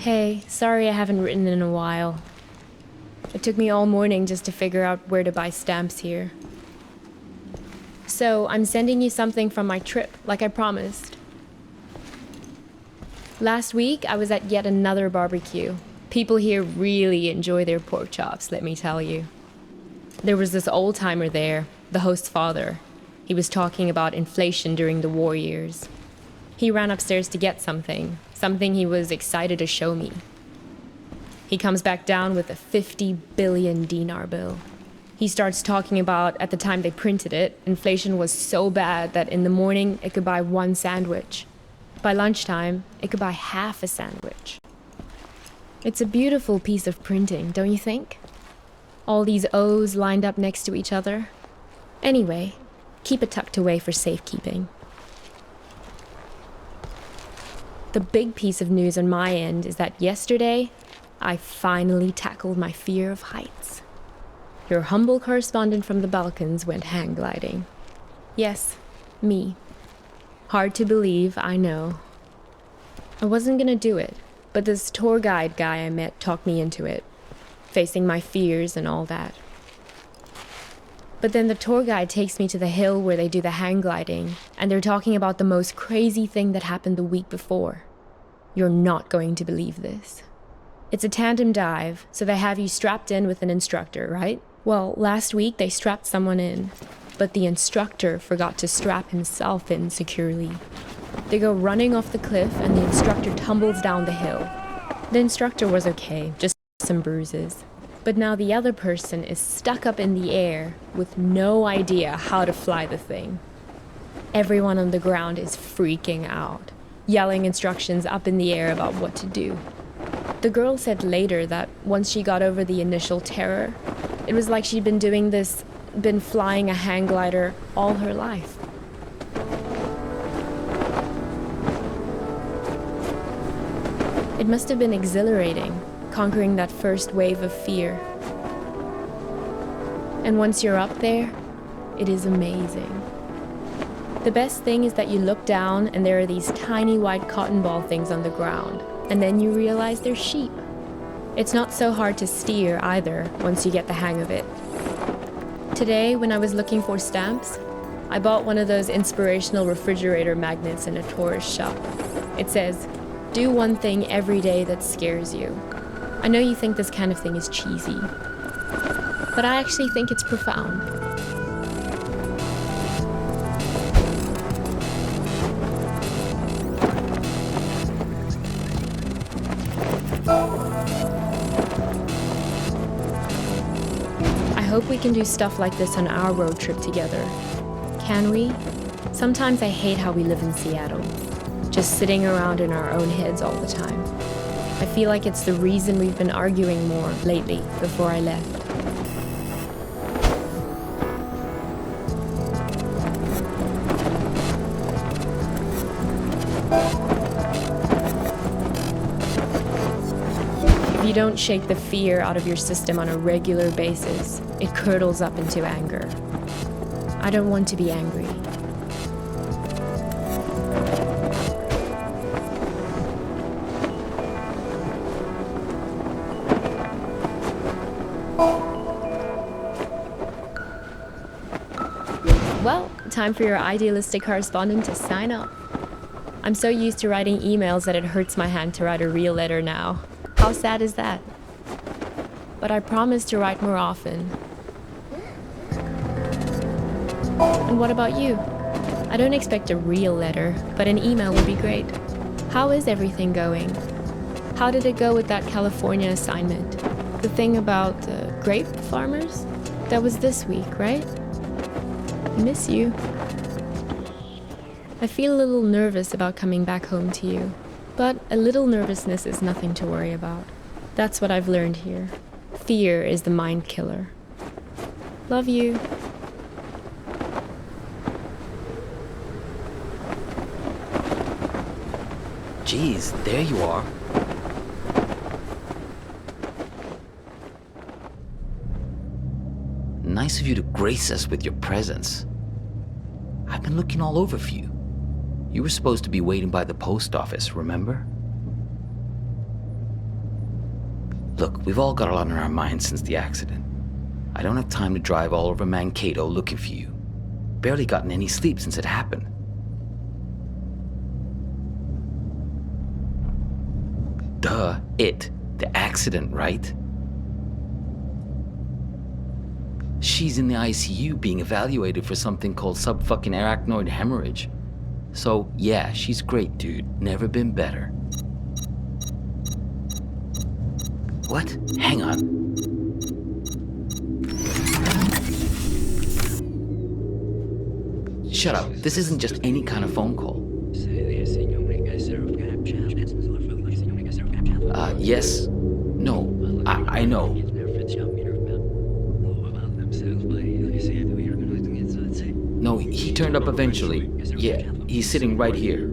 Hey, sorry I haven't written in a while. It took me all morning just to figure out where to buy stamps here. So, I'm sending you something from my trip, like I promised. Last week, I was at yet another barbecue. People here really enjoy their pork chops, let me tell you. There was this old-timer there, the host's father. He was talking about inflation during the war years. He ran upstairs to get something he was excited to show me. He comes back down with a 50 billion dinar bill. He starts talking about, at the time they printed it, inflation was so bad that in the morning it could buy one sandwich. By lunchtime, it could buy half a sandwich. It's a beautiful piece of printing, don't you think? All these O's lined up next to each other. Anyway, keep it tucked away for safekeeping. The big piece of news on my end is that yesterday, I finally tackled my fear of heights. Your humble correspondent from the Balkans went hang gliding. Yes, me. Hard to believe, I know. I wasn't gonna do it, but this tour guide guy I met talked me into it, facing my fears and all that. But then the tour guide takes me to the hill where they do the hang gliding, and they're talking about the most crazy thing that happened the week before. You're not going to believe this. It's a tandem dive, so they have you strapped in with an instructor, right? Well, last week they strapped someone in, but the instructor forgot to strap himself in securely. They go running off the cliff and the instructor tumbles down the hill. The instructor was okay, just some bruises. But now the other person is stuck up in the air with no idea how to fly the thing. Everyone on the ground is freaking out, yelling instructions up in the air about what to do. The girl said later that once she got over the initial terror, it was like she'd been flying a hang glider all her life. It must have been exhilarating, conquering that first wave of fear. And once you're up there, it is amazing. The best thing is that you look down and there are these tiny white cotton ball things on the ground, and then you realize they're sheep. It's not so hard to steer either, once you get the hang of it. Today, when I was looking for stamps, I bought one of those inspirational refrigerator magnets in a tourist shop. It says, "Do one thing every day that scares you." I know you think this kind of thing is cheesy, but I actually think it's profound. I hope we can do stuff like this on our road trip together. Can we? Sometimes I hate how we live in Seattle, just sitting around in our own heads all the time. I feel like it's the reason we've been arguing more lately before I left. If you don't shake the fear out of your system on a regular basis, it curdles up into anger. I don't want to be angry. Well, time for your idealistic correspondent to sign off. I'm so used to writing emails that it hurts my hand to write a real letter now. How sad is that? But I promise to write more often. And what about you? I don't expect a real letter, but an email would be great. How is everything going? How did it go with that California assignment? The thing about grape farmers? That was this week, right? I miss you. I feel a little nervous about coming back home to you, but a little nervousness is nothing to worry about. That's what I've learned here. Fear is the mind killer. Love you. Geez, there you are. Nice of you to grace us with your presence. I've been looking all over for you. You were supposed to be waiting by the post office, remember? Look, we've all got a lot on our minds since the accident. I don't have time to drive all over Mankato looking for you. Barely gotten any sleep since it happened. Duh, the accident, right? She's in the ICU being evaluated for something called sub-fucking-arachnoid hemorrhage. So, yeah, she's great, dude. Never been better. What? Hang on. Shut up. This isn't just any kind of phone call. Yes. No. I know. No, he turned up eventually. Yeah, he's sitting right here.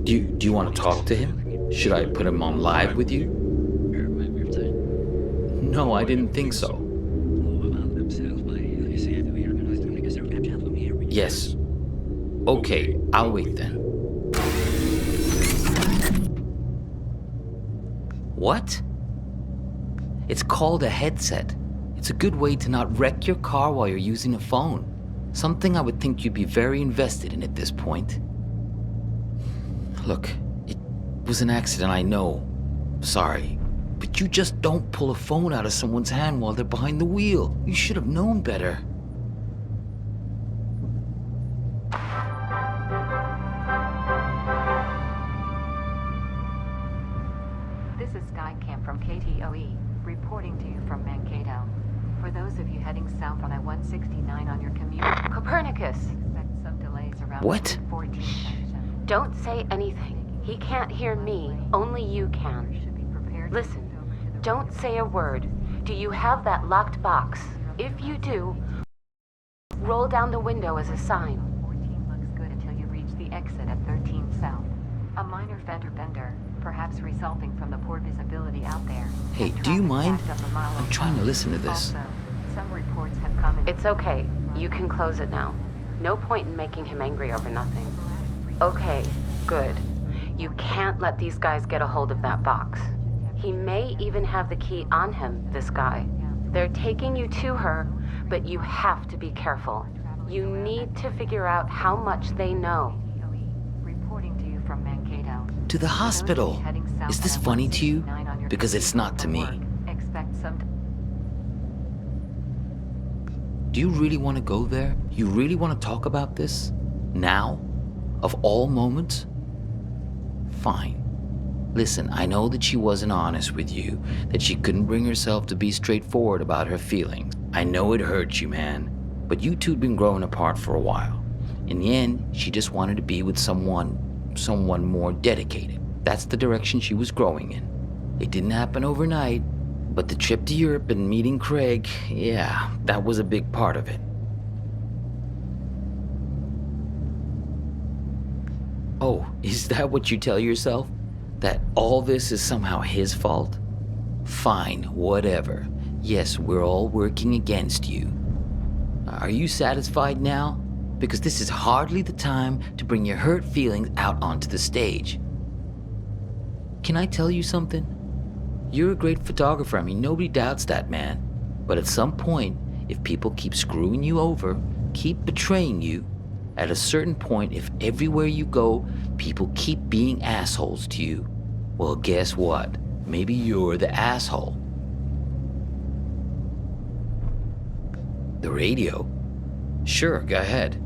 Do you want to talk to him? Should I put him on live with you? No, I didn't think so. Yes. Okay, I'll wait then. What? It's called a headset. It's a good way to not wreck your car while you're using a phone. Something I would think you'd be very invested in at this point. Look, it was an accident, I know. Sorry. But you just don't pull a phone out of someone's hand while they're behind the wheel. You should have known better. This is Skycam from KTOE, reporting to you from Mankato. For those of you heading south on I-169 on your commute, Copernicus! expect some delays around What? 14 junction. Don't say anything. He can't hear me. Only you can. Should be prepared to Listen, shift over to the don't right. say a word. Do you have that locked box? If you do, roll down the window as a sign. 14 looks good until you reach the exit at 13 south. A minor fender bender, perhaps resulting from the poor visibility out there. Hey, And do you traffic mind? backed up a mile I'm or trying to so. listen to this. Also, some reports have come in. It's okay. You can close it now. No point in making him angry over nothing. Okay, good. You can't let these guys get a hold of that box. He may even have the key on him, this guy. They're taking you to her, but you have to be careful. You need to figure out how much they know. Reporting to you from Mankato. To the hospital. Is this funny to you? Because it's not to me. Expect some. Do you really want to go there? You really want to talk about this? Now? Of all moments? Fine. Listen, I know that she wasn't honest with you, that she couldn't bring herself to be straightforward about her feelings. I know it hurt you, man. But you two'd been growing apart for a while. In the end, she just wanted to be with someone more dedicated. That's the direction she was growing in. It didn't happen overnight, but the trip to Europe and meeting Craig, yeah, that was a big part of it. Oh, is that what you tell yourself? That all this is somehow his fault? Fine, whatever. Yes, we're all working against you. Are you satisfied now? Because this is hardly the time to bring your hurt feelings out onto the stage. Can I tell you something? You're a great photographer, I mean, nobody doubts that, man. But at some point, if people keep screwing you over, keep betraying you, at a certain point, if everywhere you go, people keep being assholes to you, well, guess what? Maybe you're the asshole. The radio? Sure, go ahead.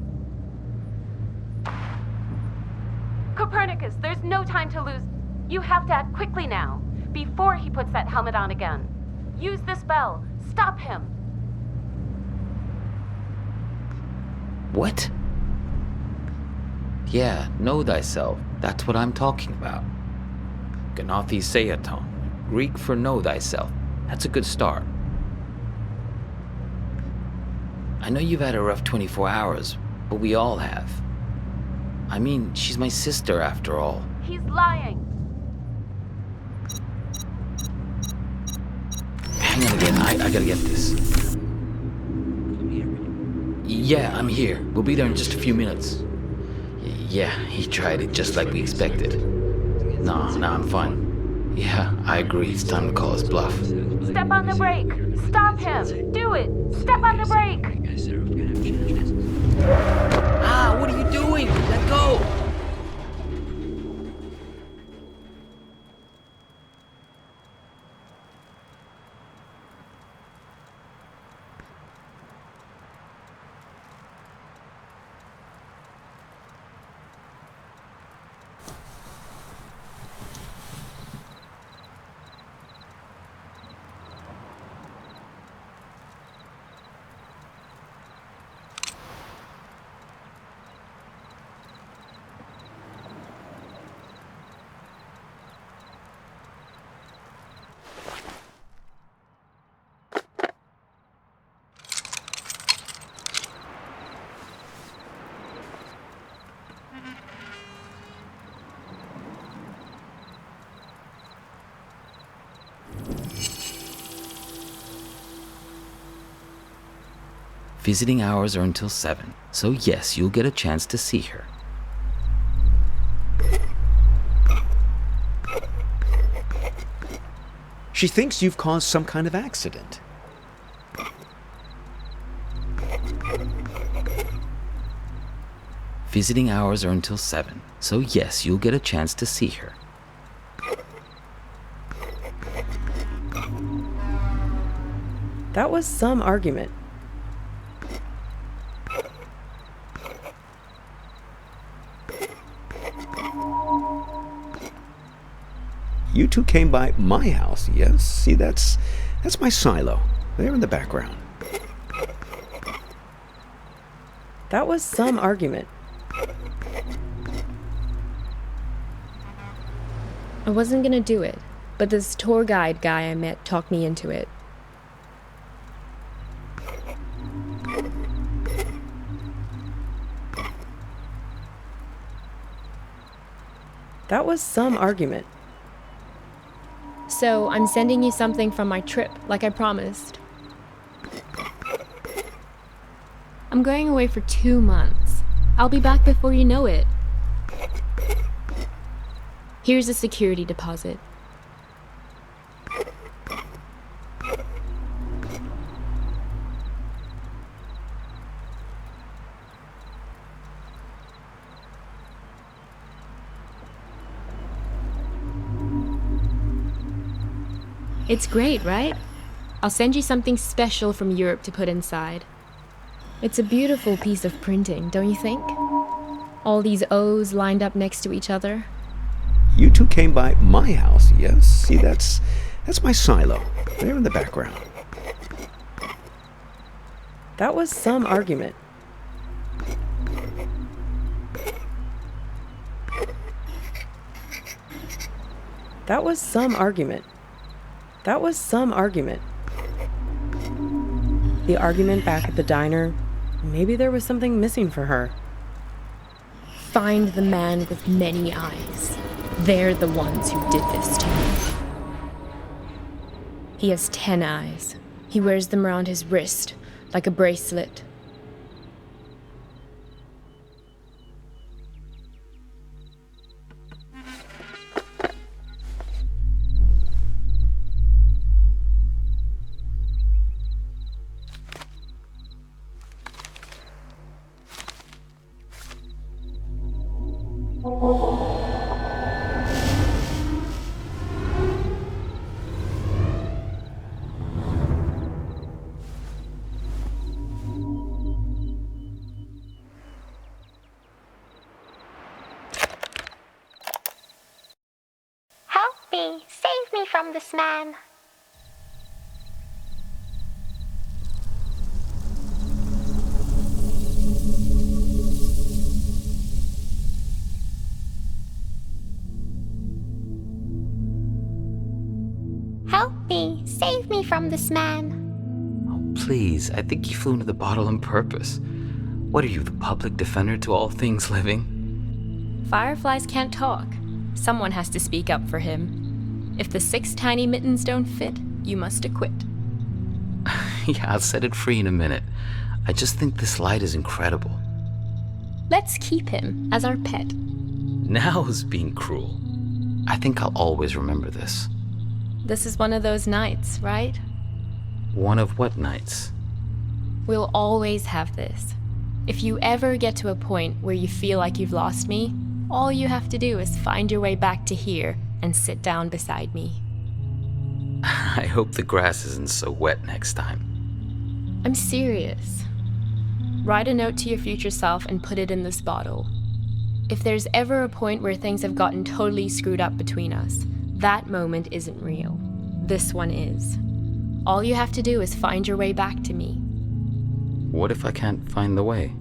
Copernicus, there's no time to lose. You have to act quickly now, before he puts that helmet on again. Use this bell. Stop him. What? Yeah, know thyself. That's what I'm talking about. Gnathi Seaton, Greek for know thyself. That's a good start. I know you've had a rough 24 hours, but we all have. I mean, she's my sister after all. He's lying. Hang on again, I gotta get this. Yeah, I'm here. We'll be there in just a few minutes. Yeah, he tried it just like we expected. No, I'm fine. Yeah, I agree. It's time to call his bluff. Step on the brake! Stop him! Do it! Step on the brake! Ah, what are you doing? Let go! Visiting hours are until 7, so yes, you'll get a chance to see her. She thinks you've caused some kind of accident. Visiting hours are until 7, so yes, you'll get a chance to see her. That was some argument. You two came by my house, yes? See, that's my silo. There in the background. That was some argument. I wasn't gonna do it, but this tour guide guy I met talked me into it. That was some argument. So I'm sending you something from my trip, like I promised. I'm going away for 2 months. I'll be back before you know it. Here's a security deposit. It's great, right? I'll send you something special from Europe to put inside. It's a beautiful piece of printing, don't you think? All these O's lined up next to each other. You two came by my house, yes? See, that's my silo. There in the background. That was some argument. That was some argument. That was some argument. The argument back at the diner. Maybe there was something missing for her. Find the man with many eyes. They're the ones who did this to me. He has 10 eyes. He wears them around his wrist, like a bracelet. Help me! Save me from this man! Help me! Save me from this man! Oh, please, I think you flew into the bottle on purpose. What are you, the public defender to all things living? Fireflies can't talk. Someone has to speak up for him. If the 6 tiny mittens don't fit, you must acquit. Yeah, I'll set it free in a minute. I just think this light is incredible. Let's keep him as our pet. Now is being cruel. I think I'll always remember this. This is one of those nights, right? One of what nights? We'll always have this. If you ever get to a point where you feel like you've lost me, all you have to do is find your way back to here and sit down beside me. I hope the grass isn't so wet next time. I'm serious. Write a note to your future self and put it in this bottle. If there's ever a point where things have gotten totally screwed up between us, that moment isn't real. This one is. All you have to do is find your way back to me. What if I can't find the way?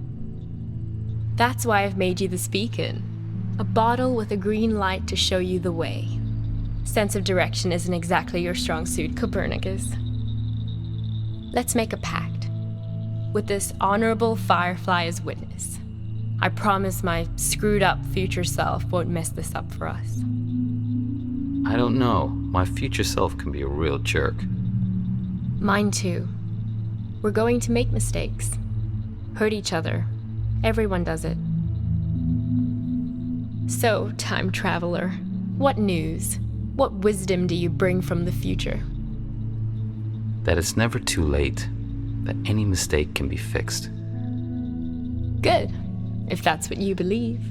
That's why I've made you this beacon. A bottle with a green light to show you the way. Sense of direction isn't exactly your strong suit, Copernicus. Let's make a pact. With this honorable firefly as witness, I promise my screwed up future self won't mess this up for us. I don't know. My future self can be a real jerk. Mine too. We're going to make mistakes. Hurt each other. Everyone does it. So, time traveler, what news? What wisdom do you bring from the future? That it's never too late. That any mistake can be fixed. Good, if that's what you believe.